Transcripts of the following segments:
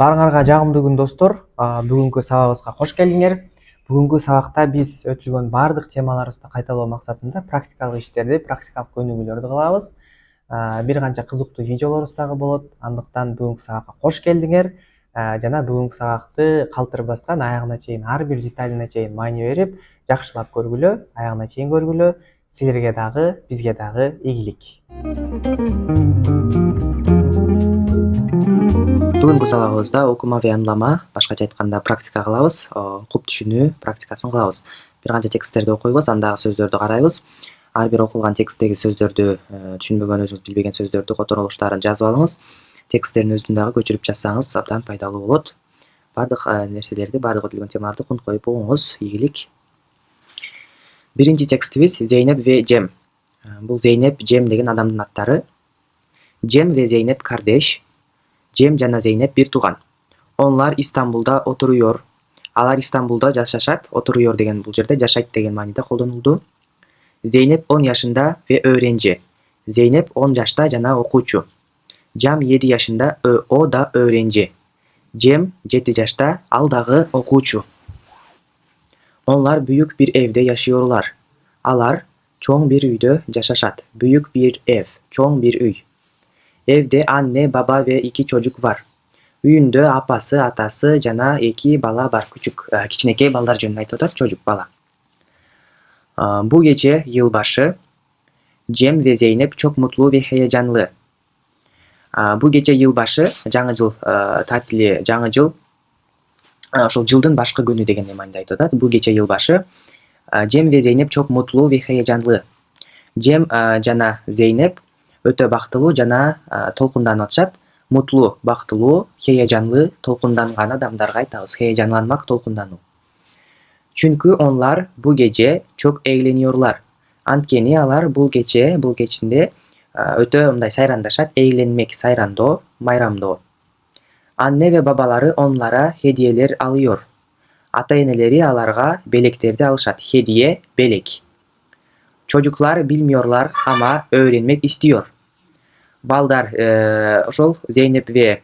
Баарыңарга жагымдуу күн достор. Бүгүнкү сабагыбызга кош келиңер. Бүгүнкү сабакта биз өтүлгөн баардык темаларыбызды кайталоо максатында практикалык иштерди, практикалык көнүгүүлөрдү кылабыз. Бир канча кызыктуу видеолорубуз дагы болот. Андыктан бүгүнкү сабакка кош келдиңер. Жана бүгүнкү сабакты калтырбастан аягына чейин, ар бир деталине чейин маани берип, жакшылап көргүлө, аягына чейин көргүлө. Силерге дагы, бизге дагы ийгилик. Бүгүнкү сабагыбызда окумави анлама, башкача айтканда практика кылабыз, окуп түшүнүү практикасын кылабыз. Бир канча тексттерди окуйбуз, андагы сөздөрдү карайбыз. Ар бир окулган тексттеги сөздөрдү, түшүнбөгөн, өзүңүз билбеген сөздөрдү, которулуштарын жазып алыңыз. Тексттердин өзүн дагы көчүрүп жазсаңыз абдан пайдалуу болот. Бардык нерселерди, бардык өтүлгөн темаларды кунт коюп угуңуз, ийгилик. Биринчи текстибиз Зейнеп ве Cem. Бул Зейнеп, Cem деген адамдын аттары. Cem ve Zeynep kardeş. Cem жана Zeynep bir tugan. Onlar İstanbul'da oturuyor. Алар İstanbul'da жашашат. Oturuyor деген бул жерде жашайт деген мааниде колдонулду. Zeynep 10 yaşında ve öğrenci. Zeynep 10 жашта жана окуучу. Cem 7 yaşında, o da öğrenci. Cem 7 жашта, ал дагы окуучу. Onlar büyük bir evde yaşıyorlar. Алар çoğun bir үйдө жашашат. Büyük bir ev, çoğun bir üy. Evde anne, baba ve 2 çocuk var. Үйүндө апасы, атасы жана 2 бала бар. Küçük, кичинекей балдар жөнүндө айтып атат, çocuk bala. Bu gece yılbaşı. Cem ve Zeynep çok mutlu ve heyecanlı. Bu gece yılbaşı, жаңы жыл татили, жаңы жыл, ошол жылдын башкы күнү деген мааниде айтып атат. Bu gece yılbaşı. Cem ve Zeynep çok mutlu ve heyecanlı. Cem жана Zeynep өтө бактылуу жана толкунданып атышат. Mutlu, бактылуу, heyecanlı, толкунданган адамдарга айтабыз. Heyecanlanmak, толкундануу. Çünkü onlar bu gece çok eğleniyorlar. Анткени алар бул кечинде өтө мындай сайрандашат. Eğlenmek, сайрандоо, майрамдоо. Anne ve babaları onlara hediyeler alıyor. Ата-энелери аларга белектерди алышат. Hediye, белек. Çocuklar bilmiyorlar ama öğrenmek istiyor. Балдар ошол Zeynep ve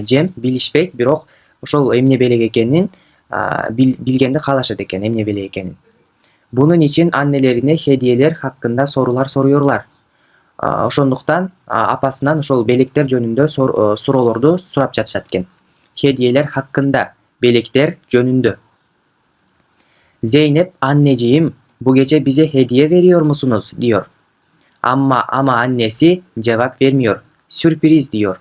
Cem билишпейт, бирок ошол эмне белек экенин билгенди каалашат экен, эмне белек экенин. Bunun için annelerine hediyeler hakkında sorular soruyorlar. Ошондуктан апасынан ошол белектер жөнүндө суроолорду сурап жатышат экен. Hediyeler hakkında, белектер жөнүндө. Zeynep, anneciğim, bu gece bize hediye veriyor musunuz, diyor. Ama annesi cevap vermiyor. Sürpriz diyor.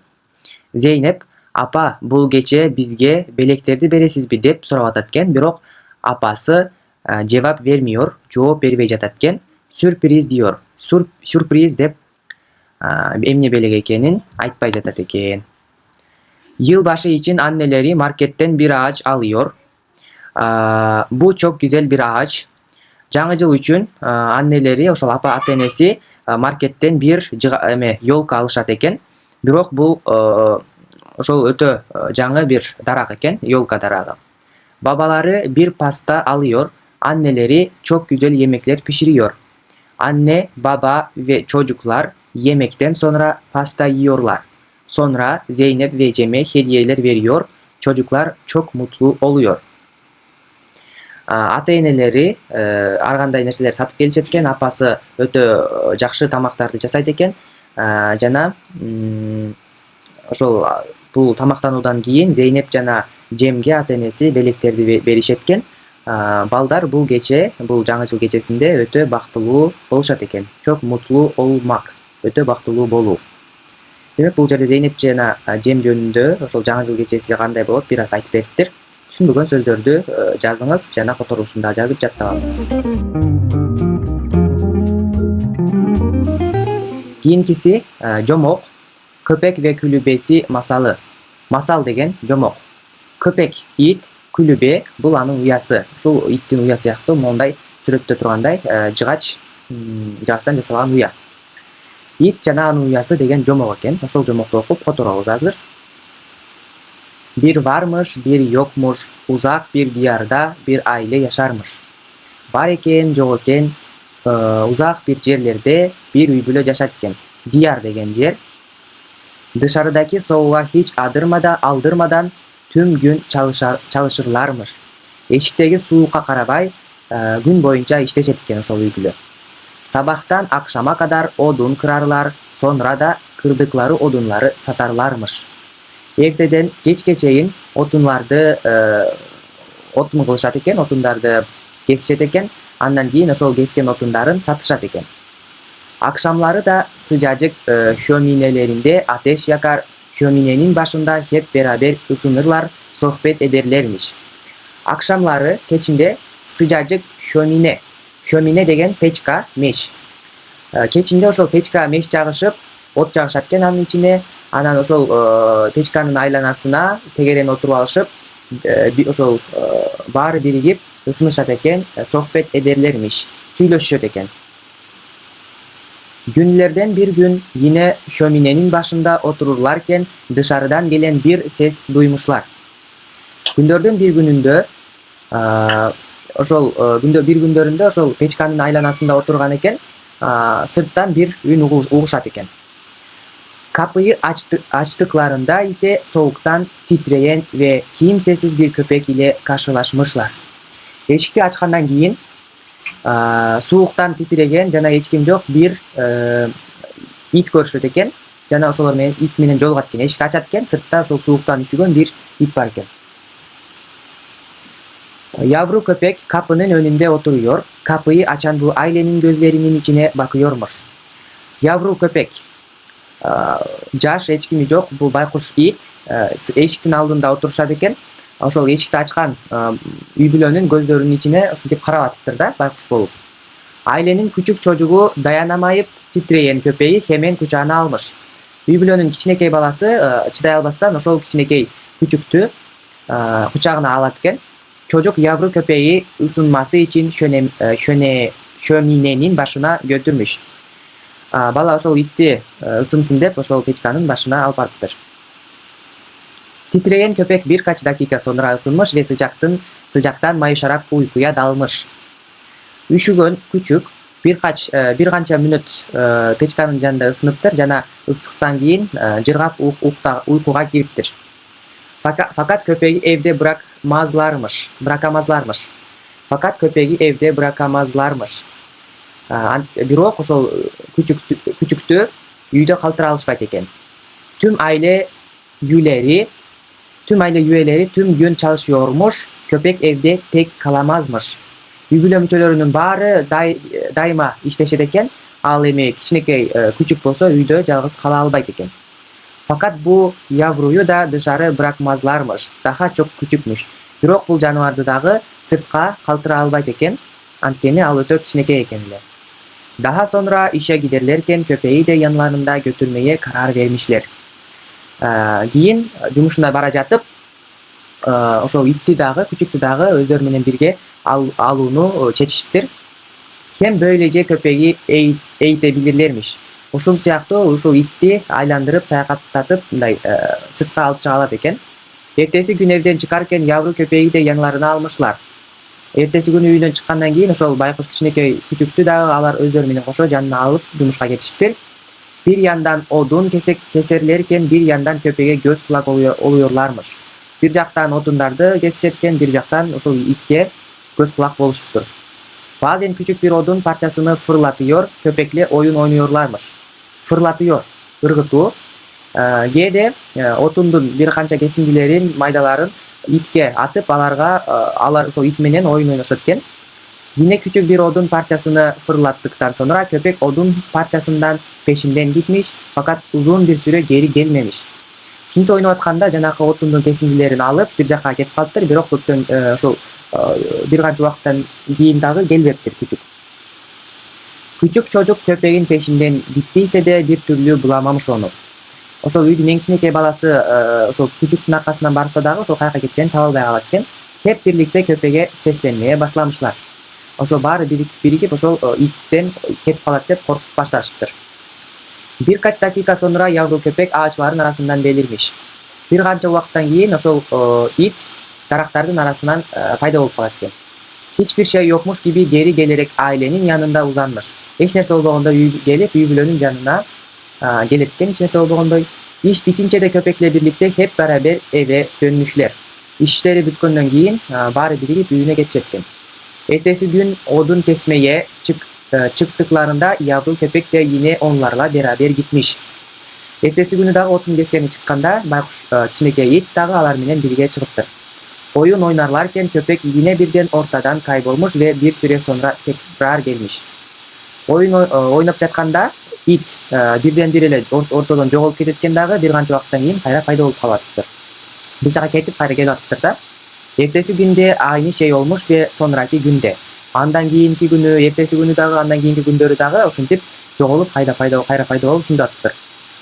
Zeynep, apa bul gece bizge belekтерди бересизби деп сурап атат экен, бирок апасы cevap vermiyor, жооп бербей жатат экен. Sürpriz diyor. Sürpriz деп эмне белек экенин айтпай жатат экен. Yılbaşı için anneleri marketten bir ağaç alıyor. Bu çok güzel bir ağaç. Жаңы жыл үчүн аннелери, ошол апа ата-энеси маркеттен бир ёлка алышат экен. Бирок бул ошол өтө жаңы бир дарак экен, ёлка дарагы. Babaları bir pasta alıyor. Anneleri çok güzel yemekler pişiriyor. Anne, baba ve çocuklar yemekten sonra pasta yiyorlar. Sonra Zeynep ve Cem'e hediyeler veriyor. Çocuklar çok mutlu oluyor. Ата-энелери ар кандай нерселер сатып келишет экен, апасы өтө жакшы тамактарды жасайт экен. Жана ошол бул тамактануудан кийин Zeynep жана Cem'ге ата-энеси белектерди беришет экен. Балдар бул жаңы жыл кечесинде өтө бактылуу болушат экен. Çok mutlu olmak, өтө бактылуу болуу. Демек бул жерде Zeynep жана Cem жөнүндө ошол жаңы жыл кечеси кандай болот бир аз айтып бериптир. Түшүнбөгөн сөздөрдү жазыңыз жана которулушун да жазып жаттабаңыз. Кийинкиси жомок, köpek ve kulübesi masalı. Masal деген жомок. Köpek, ит, kulübe бул анын уясы. Ушул иттин уя сыяктуу мондай сүрөттө тургандай жыгач, жыгачтан жасалган уя. Ит жана анын уясы деген жомок экен. Ошол жомокту окуп которобуз азыр. Bir varmış, bir yokmuş, uzak bir diyarda bir aile yaşarmış. Var eken, жоқ eken, uzak bir yerlerde bir üy бүлө жашайт экен. Diyar деген жер. Dışarıdaki soğuğa hiç aldırmadan tüm gün çalışırlarmış. Eşikteki soğukka karabay gün boyunca işleşet eken ошол үй бүлө. Sabahtan akşama kadar odun kırarlar, sonra da kırdıkları odunları satarlarmış. Erteden kechке чейин отунларды отун кылышат экен, отундарды kesişet eken, andan keyin ошол kesken otundарын satышат экен. Akşamları da sıcacık şöminelerinde ateş yakar, şöminenin başında hep beraber ısınırlar, sohbet ederlermiş. Akşamları keçinde sıcacık şömine degen pechka, meş. Keçinde ошол печка меш жагышып, от жагышат экен анын ичине, анан ошол печканын айланасына тегерен отуруп алышып, ошол баары биригип ысынышат экен, sohbet ederlermiş, сүйлөшүшөт экен. Günlerden bir gün yine şöminenin başında otururlarken dışarıdan gelen bir ses duymuşlar. Günlerden bir gününde bir günlerinde ошол печканын айланасында отурган экен, sırttan bir ün uğuşat eken. Kapıyı açtıklarında ise soğuktan titreyen ve kimsesiz bir köpek ile karşılaşmışlar. Eşikti açkandan keyin soğuktan titregen jana eч ким жок bir it көрүшөт экен. Жана ошолор менен ит менен жолугат экен. Эшикти ачат экен, sırtta ошол soğuktan üşügөн bir it бар экен. Yavru köpek kapının önünde oturuyor. Kapıyı açan bu ailenin gözlerinin içine bakıyormuş. Yavru köpek, жаш эч кими жок, бул байкуш ит эшиктин алдында отурушат экен. Ошол эшикти ачкан үй бүлөнүн gözлөрүнүн içine ушинтип карап атыптыр да, байкуш болуп. Ailenin küçük çocuğu dayanamayıp titreyen köpeği hemen kucağına almış. Үй бүлөнүн кичинекей баласы чыдай албастан ошол кичинекей küçüktü kucağına alat экен. Çocuk yavru köpeği ısınması için şöminenin başına götürmüş. Bala ошол итти ысынсын деп ошol печканын başına алып барыптыр. Titreyen köpek birkaç dakika sonra ısınmış ve sıcaktan mayışarak uykuya dalmış. Üşügön küçük bir kança minut pechkanın janında ısınıptır, jana ısıktan keyin jırgap uykuga kiriptir. Fakat köpeği evde bırakamazlarmış. Fakat köpeği evde bırakamazlarmış. Бирок ошол küçüktü үйдө калтыра алышпайт экен. Tüm aile üyeleri tüm gün çalışıyormuş. Köpek evde tek kalamazmış. Үй бүлө мүчөлөрүнүн baары дайыма иштешет экен. Ал эми кичинекей küçük болсо үйдө жалгыз кала албайт экен. Fakat bu yavruyu da dışarı bırakmazlarmış. Daha çok küçükmüş. Бирок бул жаныбарды дагы сыртка калтыра албайт экен. Анткени ал өтө кичинекей экен эле. Daha sonra işe giderlerken köpeği de yanlarında götürmeye karar vermişler. Keyin жумушуна бара жатып, ошол итти дагы, küçüktü дагы өздөрү менен бирге алууну чечишиптир. Hem böylece köpeği eğitebilirlermiş. Ушул сыяктуу ушул итти айландырып, саякаттатып, мындай сыртка алып чыга алат экен. Эртеси gün evden çıkarken yavru köpeği de yanlarına almışlar. Ertesi gün үйүнөн чыккандан кийин ошол байкуш кичинекей küçüktü дагы алар өздөрү менен кошо жанына алып жумушка кетишиптир. Bir yandan odun keserlerken bir yandan köpeğe göz kulak oluyorlarmış. Bir jaktan odundardı kesişetken bir jaktan ошол itke göz kulak boluşuptur. Bazen küçük bir odun parçasını fırlatıyor, köpekle oyun oynuyorlarmış. Fırlatıyor, ırgıtуу. Кээде отундун bir kança kesindilерин, maydalарын itke atıp alар ошол it менен oyun oynашат экен. Yine küçük bir odun parçasını fırlattıktan sonra köpek odun parçasından peşinden gitmiş fakat uzun bir süre geri gelmemiş. Ушинтип ойноп атканда жанакы отундун кесиндилерин alıp bir жакка кетип калыптыр, бирок ошол bir kança убакыттан кийин дагы келбептир küçük. Küçük çocuk köpeğin peşinden gittiyse de bir türlü bulamamış onu. Ошол үйдүн эң кичинекей баласы ошол küçüктүн аркасынан барса дагы ошол каяка кеткенин таба албай калат экен. Hep birlikte köpeğe seslenmeye başlamışlar. Ошол баары birikip ошол itten кетип калат деп коркуп башташыптыр. Birkaç dakika sonra yavru köpek ağaçların arasından belirmiş. Bir kança убакыттан кийин ошол it darактардын arasından пайда болуп калат экен. Hiçbir şey yokmuş gibi geri gelerek ailenin yanında uzanmış. Eç nerse bolbogондой gelip үй бүлөнүн жанына келет экен, эч нерсе болбогондой. İş bitince de köpekle birlikte hep beraber eve dönmüşler. İşleri bitkenden keyin bari birigip үйüne ketишetкен. Ertesi gün odun kesmeye çıktıklarında yavru köpek de yine onlarla beraber gitmiş. Ertesi günü dagы отун кескени чыкканда байкуш кичинекей ит дагы алар менен бирге чыгыптыр. Oyun oynarlarken köpek yine birden ortadan kaybolmuş ve bir süre sonra tekrar gelmiş. Oyun oynap жатканда it birdenbire эле ортодон жоголуp кететкен дагы бир канча убакыттан кийин кайра пайда болуп калатыптыр. Bir жака кетип кайра келип атыптыр да. Ertesi günde aynı şey olmuş ve sonraki günde. Andan kийинки günü, ertesi günü dagı, andan kийинки gündörü dagı ушинтип жоголуp кайра пайда болуp ушунда атыптыр.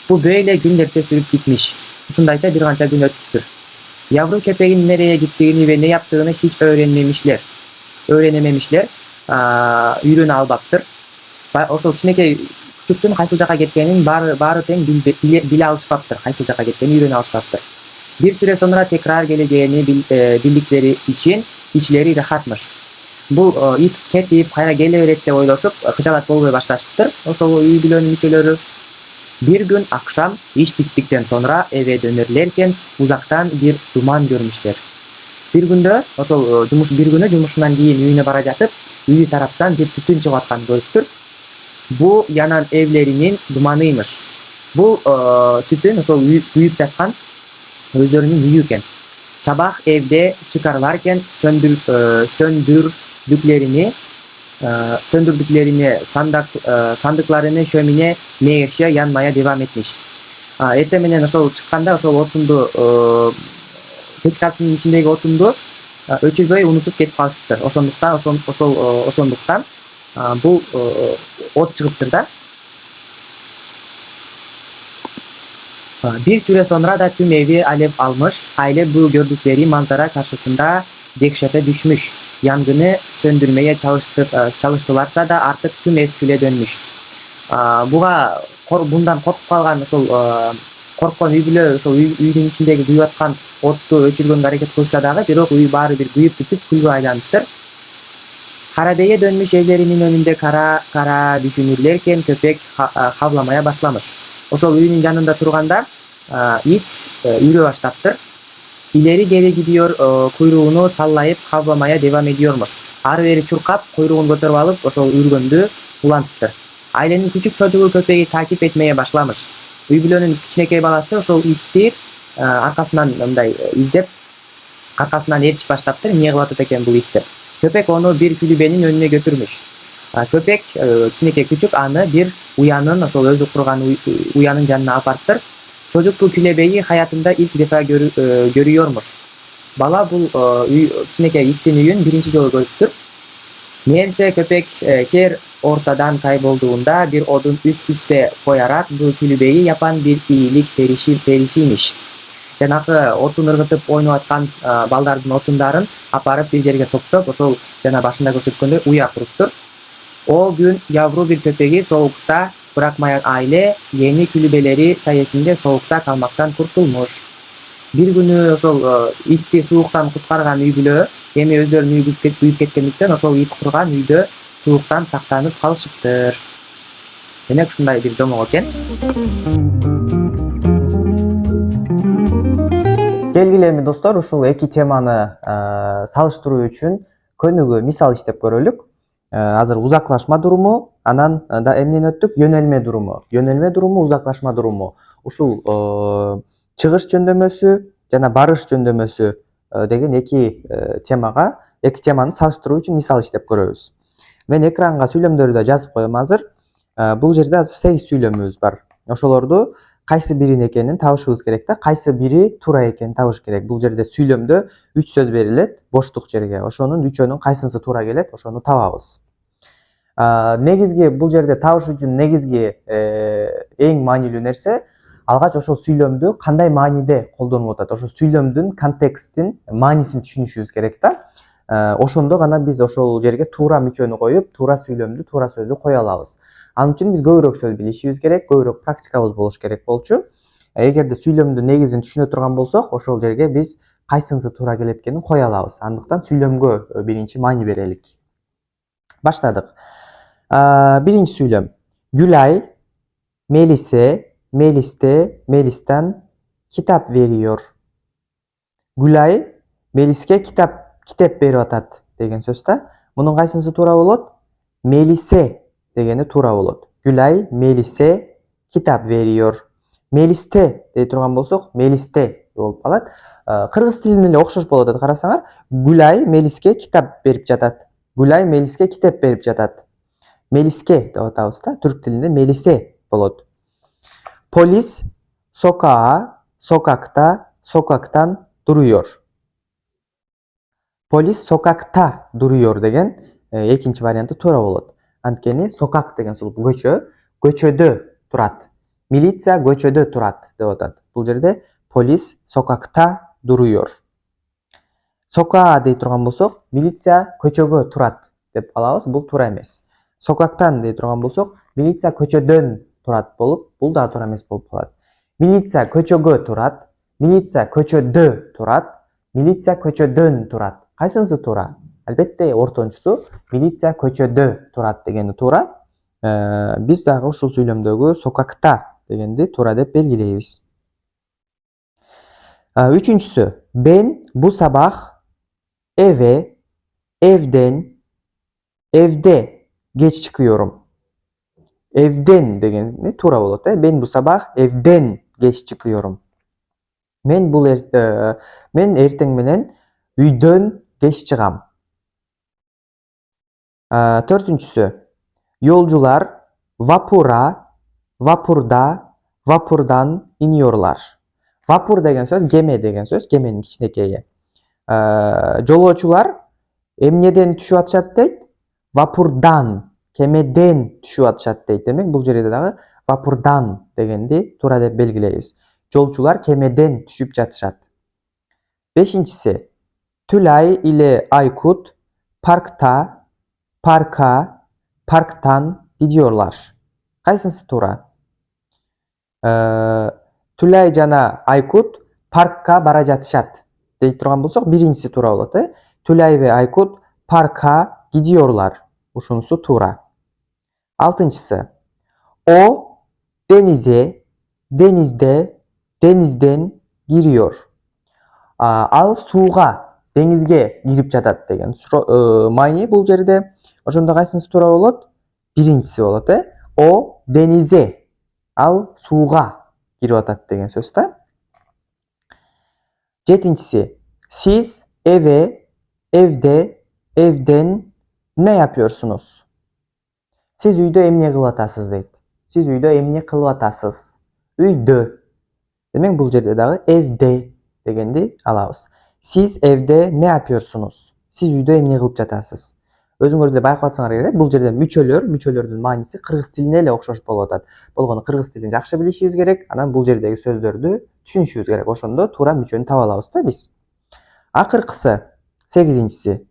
Bu böyle günlerce sürüp gitmiş. Ушундайча bir kança gün ötüptür. Yavru köpeğin nereye gittiğini ve ne yaptığını hiç öğrenememişler. Үйрөнө албаптыр. Ошол кичинекей күчүктүн кайсыл жака кеткенин баары тең биле алышпаптыр. Кайсыл жака кеткенин үйрөнө алышпаптır. Bir süre sonra tekrar geleceğini bildikleri için içleri rahatmış. Bu it ketip kayra geleberет деп ойлошуп кычалат болбой башташыптыр. Ошол үй бүлөнүн мүчөлөрү. Bir gün akşam iş bittikten sonra eve dönerlerken uzaktan bir duman görmüşler. Bir günü жумушунан кийин үйүнө бара жатып, үйү тараптан bir түтүн чыгып атканын көрүптүр. Bu yanan evlerinin dumanıymış. Bu tütün ошол kuyup жаткан özlerinin үйү экен. Sabah evde çıkarlarken söndürdüklerini sandıklarını şömine meğerçe yanmaya devam etmiş. Ertesi menen ошол чыкканда ошол отунду печкасынын ичиндеги отунду өчүрбөй унутуп кетип калышыптыр. Ошондуктан бул от чыгыптыр да. Bir süre sonra da tüm evi alev almış. Aile bu gördükleri manzara karşısında dehşete düşmüş. Yangını söndürmeye çalıştılarsa da artık tüm ev küle dönmüş. Bundan korkup kalgan korkkan үй бүлө үйдүн ичиндеги күйүп аткан отту өчүргөнгө аракет кылса дагы бирок үй баары бир күйүп бүтүп күлгө айланыптыр. Карабeye dönmüş evlerinin önünde kara düşünürlerken köpek havlamaya başlamış. Ошол үйүнүн жанында турганда it үйрө баштаптыр. İleri geri gidiyor, kuyruğunu sallayıp havlamaya devam ediyormuş. Arı beri çurkap kuyruğunu götürüp alıp ошол үргөндү улантыптыр. Ailenin küçük çocuğu köpeği takip etmeye başlamış. Үй бүлөнүн кичинекей баласы ошол итти аркасынан мындай издеп, аркасынан ээрчип баштаптыр. Эмне кылып атат экен бул итти? Köpek onu bir külübenin önüne götürmüş. Köpek kичинекей küçük anı bir uyanın, ошол özü kurgan uyanın janına aparıptır. Çocuk bu külebeyi hayatında ilk defa görüyormuş. Bala bu kичинекей ittin үйün birinci jolu görüptür. Meğerse köpek her ortadan kaybolduğunda bir odun üst üste koyarak bu külübeyi yapan bir iyilik perisiymiş. Жанакы отун ыргытып ойноп аткан балдардын отундарын апарып bir жерге топтоп, ошол жана башында көрсөткөндөй уя туруптур. O gün yavru bir köpeği soğukta bırakmayan aile yeni külübeleri sayesinde soğukta kalmaktan kurtulmuş. Bir günü ошол itти soğuktan kutkargan үй бүлө эми өздөрүнүн үйү күйүп кеткендиктен ошол ит курган үйдө soğuktan сактанып калышыптыр. Демек ушундай bir жомок экен. Келгиле достор, ушул эки теманы салыштыруу үчүн көнүгүү мисал иштеп көрөлүк. Азыр узаклашма durуму, анан да эмнени өттүк? Yönelme durуму. Yönelme durуму, узаклашма durуму. Ушул чыгыш жөндөмөсү жана барыш жөндөмөсү деген эки теманы салыштыруу үчүн мисал иштеп көрөбүз. Мен экранга сүйлөмдөрдү да жазып коем азыр. Бул жерде азыр 8 сүйлөмүбүз бар. Ошолорду кайсы бирин экенин табышыбыз керек да, кайсы бири туура экенин табыш керек. Бул жерде сүйлөмдө 3 сөз берилет боштук жерге. Ошонун үчөөнүн кайсынысы туура келет, ошону табабыз. Негизги бул жерде табыш үчүн негизги эң маанилүү нерсе алгач ошол сүйлөмдү кандай мааниде колдонуп атат, ошол сүйлөмдүн контекстин маанисин түшүнүшүбүз керек да. Ошондо гана биз ошол жерге туура мүчөнү коюп, туура сүйлөмдү, туура сөздү кое алабыз. Анын үчүн биз көбүрөөк сөз билишибиз керек, көбүрөөк практикабыз болуш керек болчу. Эгерде сүйлөмдүн негизин түшүнө турган болсок, ошол жерге биз кайсынысы туура келет экенин кое алабыз. Андыктан сүйлөмгө биринчи маани берелик. Баштадык. Биринчи сүйлөм. Гүлай, Мелисе, Melis'ten kitap veriyor. Gülay Melis'e kitap berip atat деген сөз да. Bunun кайсынысы туура болот? Melise дегени туура болот. Gülay Melis'e kitap veriyor. Melis'te дей турган болсок, Melis'te болуп калат. Кыргыз тилине эле окшош болуп атат карасаңар. Gülay Melis'e kitap берип жатат. Gülay Melis'e kitap берип жатат. Melis'e деп атабыз да. Түрк тилинде Melise болот. Polis sokaktan duruyor. Polis sokakta duruyor деген экинчи варианты туура болот. Анткени сокак деген сөз көчөдө турат. Милиция көчөдө турат деп атат. Бул жерде polis sokakta duruyor. Sokağa дей турган болсок, милиция көчөгө турат деп калабыз. Бул туура эмес. Sokaktan дей турган болсок, милиция көчөдөн турат болуп, бул да туура эмес болуп калат. Милиция көчөгө турат, милиция көчөдө турат, милиция көчөдөн турат. Кайсынысы туура? Албетте ортончусу милиция көчөдө турат дегени туура. Биз дагы ушул сүйлөмдөгү sokakta дегенди туура деп белгилейбиз. Üçüncüsü, ben bu sabah evde geç çıkıyorum. Evden degeni туура болот. Ben bu sabah evden geç çıkıyorum. Men эртең менен үйдөн geç чыгам. Төртүнчүсү, yolcular vapurdan iniyorlar. Vapur деген сөз, кеме деген сөз, кеменин кичинекейи. Жолоочулар эмнеден түшүп атышат дейт? Vapurdan, кемеден түшүп атышат дейт. Демек, бул жерде дагы vapurdan дегенди туура деп белгилейбиз. Жолчулар кемеден түшүп жатышат. Бешинчиси, Tülay ile Aykut parktan gidiyorlar. Кайсынысы туура? Tülay жана Aykut паркка бара жатышат дей турган болсок, биринчиси туура болот. Tülay ve Aykut parka gidiyorlar. Ушунусу туура. Алтынчысы. O denizden giriyor. Ал сууга, деңизге кирип жатат деген маани бул жерде. Ошондо кайсынысы туура болот? Биринчиси болот. O denize, ал сууга кирип атат деген сөз да. Жетинчиси. Siz evden ne yapıyorsunuz? Siz үйдө эмне кылып атасыз дейт. Siz үйдө эмне кылып атасыз? Үйдө. Демек бул жерде дагы evde дегенди алабыз. Siz evde ne yapıyorsunuz? Siz үйдө эмне кылып жатасыз? Өзүңөр деле байкап атсаңар керек. Бул жерде мүчөлөрдүн мааниси кыргыз тилине эле окшош болуп атат. Болгону кыргыз тилин жакшы билишибиз керек, анан бул жердеги сөздөрдү түшүнүшүбүз керек. Ошондо туура мүчөнү таба алабыз да биз. Акыркысы, 8-incisi.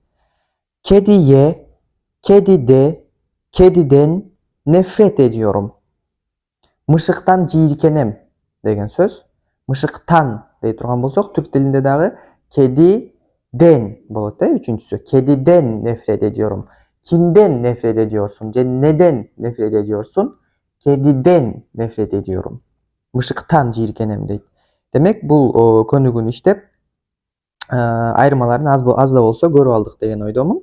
Kediden nefret ediyorum. Мышыктан жийиркенем деген сөз. Мышыктан дей турган болсок, түрк тилинде дагы kediden болот. Үчүнчүсү. Kediden nefret ediyorum. Kimden nefret ediyorsun? Je neden nefret ediyorsun? Kediden nefret ediyorum. Мышыктан жийиркенем дейт. Демек, бул көнүгүүнү иштеп, айырмаларын аз да болсо көрүп алдык деген ойдомун.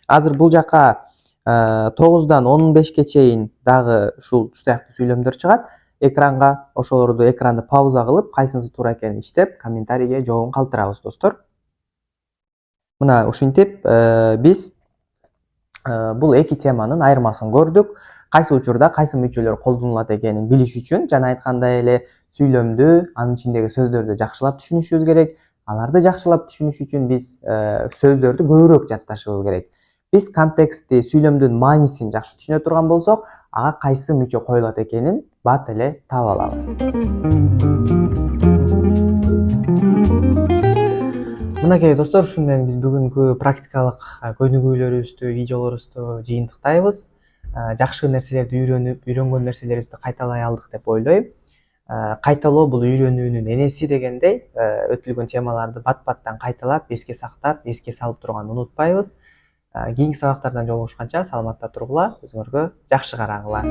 Азыр бул жака 9-дан 15-ке чейин дагы ушул сыяктуу сүйлөмдөр чыгат. Экранга ошолорду экранды пауза кылып, кайсынысы туура экенин иштеп, комментарийге жообун калтырабыз, достор. Мына ушинтип биз бул эки теманын айырмасын көрдүк. Кайсы учурда кайсы мүчөлөр колдонулат экенин билиш үчүн жана айткандай эле сүйлөмдү, анын ичиндеги сөздөрдү жакшылап түшүнүшүбүз керек. Аларды жакшылап түшүнүш үчүн биз сөздөрдү көбүрөөк жатташыбыз керек. Биз контекстти, сүйлөмдүн маанисин жакшы түшүнө турган болсок, ага кайсы мүчө коюлат экенин бат эле таап алабыз. Мынакей достор, ушун менен биз бүгүнкү практикалык көнүгүүлөрүбүздү, видеолорубузду жыйынтыктайбыз. Жакшы нерселерди үйрөнгөн нерселерибизди кайталай алдык деп ойлойм. Кайталоо бул үйрөнүүнүн энеси дегендей, өтүлгөн темаларды бат-баттан кайталап, эске сактап, эске салып турганды унутпайбыз. Кийинки сабактардан жолугушканча саламатта тургула, өзүңөргө жакшы карагыла.